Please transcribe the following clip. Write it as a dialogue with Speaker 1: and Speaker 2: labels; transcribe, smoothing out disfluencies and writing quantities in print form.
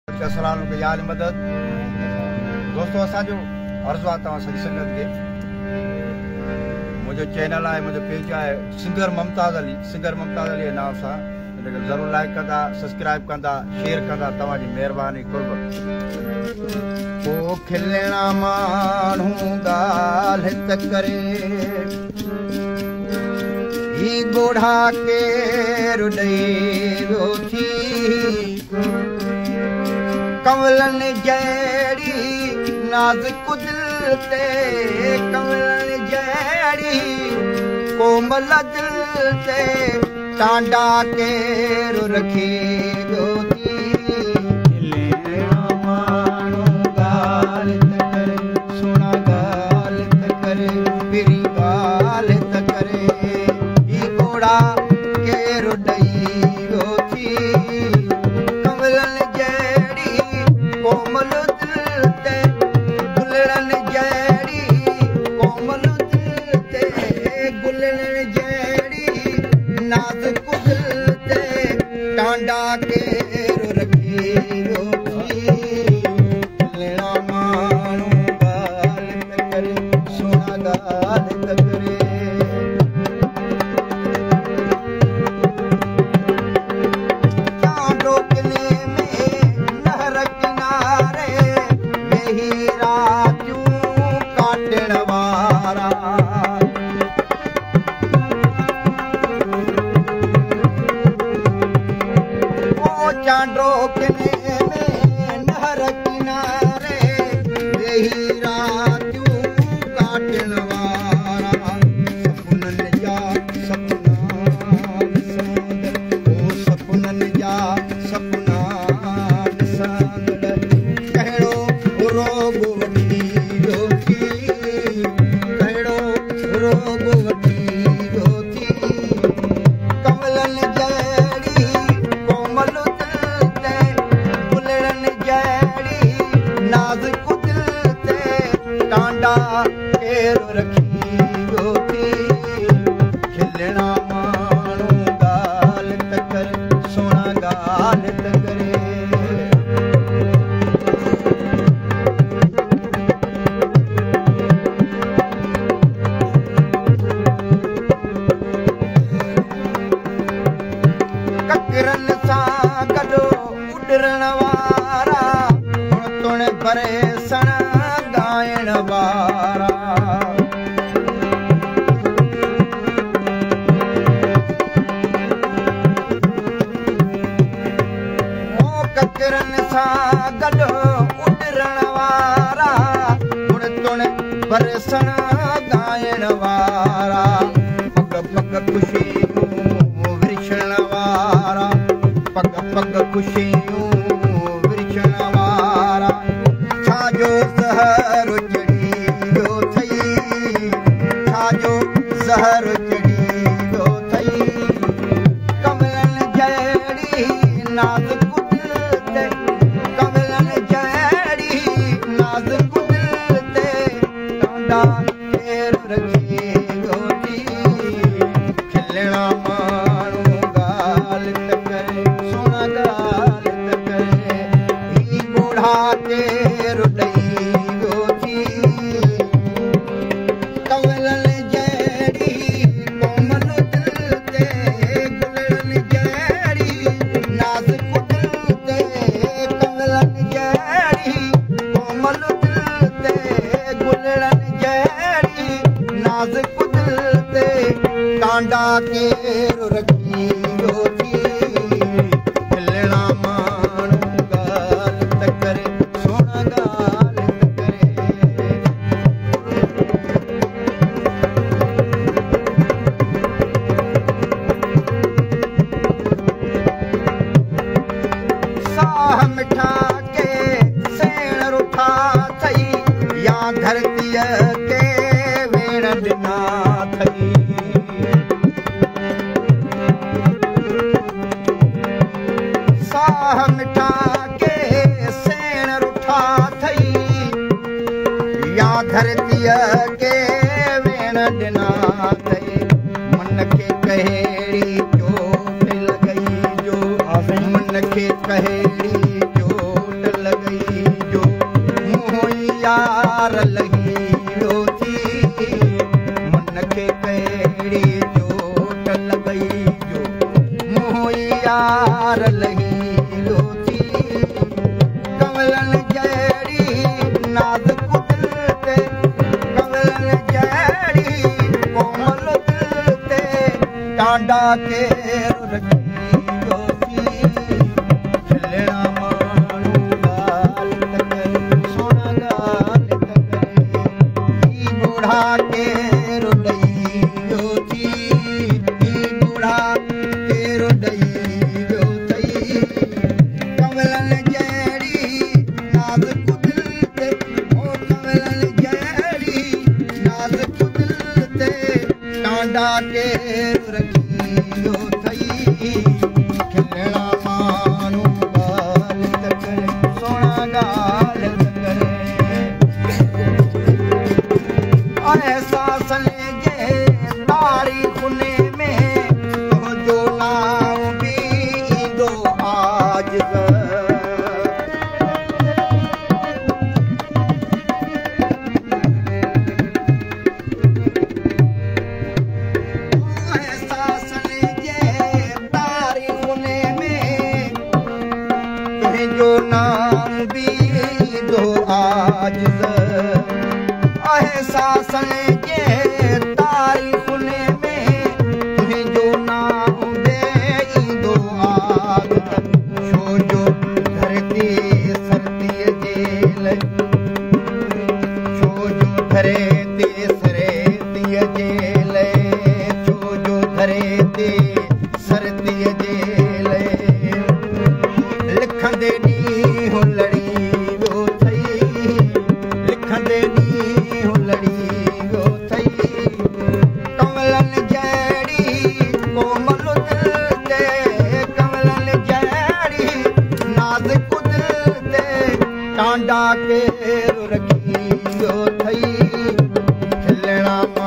Speaker 1: सलाम के याद मदद दोस्तों असांजो अर्ज़ु आहे तव्हां सॼी संगत खे मुंहिंजो चैनल आहे मुंहिंजो पेज आहे सिंगर ममताज़ अली जे नाम सां हिनखे ज़रूरु लाइक कंदा सब्सक्राइब कंदा शेयर कंदा तव्हांजी महिरबानी कुर्ब ओ खिलणा माण्हू ॻाल्हि त करे ही ॻोढ़ा केरु ॾेई वियो थी कमलन जड़ी नाज़ुक दिल ते कमलन जड़ी कोमल दिल ते टांडा केरु रखी वियो थी खिलणा माण्हू ॻाल्हि त करे सुहिणा ॻाल्हि त करे बिरी ॻाल्हि त करे ही ॻोढ़ा केरु ॾेई वियो थी कमलन कोमल दिल ते गुलड़न जड़ी कोमल दिल ते गुलड़न जड़ी नाज़ुक दिल ते टांडा केरु रखी वियो थी खिलणा माण्हू ॻाल्हि त करे सुहिणा ॻाल्हि त करे चांडो किले में नहर काटण वारा ओ चांडो किले में नहर किनारे वेही रातियूं काटण वारा सपननि जा सपना ओ सपननि जा सपना कहिड़ो रोग वठी वियो थी कहिड़ो रोग वठी वियो थी कमलन जड़ी कोमल दिल ते गुलड़न जड़ी नाज़ुक दिल ते टांडा केरु रखी वियो थी खिलणा माण्हू ॻाल्हि त करे सुहिणा ॻाल्हि त करे ककरन सां गॾु उॾरण वारा तुण भरे सण ॻाइण वारा ककरन सां गॾु उॾरण वारा तुण भरे सण ॻाइण वारा पग पग ख़ुशी पग पग ख़ुशियूं विरछण वारा छाजो ज़हर चढ़ी वियो अथई छाजो ज़हर चढ़ी वियो अथई कमलन जड़ी नाज़ुक दिल ते कमलन जड़ी नाज़ुक दिल ते टांडा केरु रखी वियो थी खिलणा माण्हू ॻाल्हि त करे केरु ॾेई वियो थी कमलन जड़ी कोमल दिल ते गुलड़न जड़ी नाज़ुक दिल ते कमलन जड़ी कोमल दिल ते गुलड़न जड़ी नाज़ुक दिल ते टांडा केरु रखी वियो थी खिलणा माण्हू ॻाल्हि त करे सुहिणा ॻाल्हि त करे साह मिठा के सेण रुठा थई या धरतीअ ते वेण ॾिना थई साह मिठा के सेण रुठा थई या धरतीअ के वेण ॾिना थई मन खे कहिड़ी चोट लॻई जो मन खे कहिड़ी चोट टांडा के रखी थई खिलना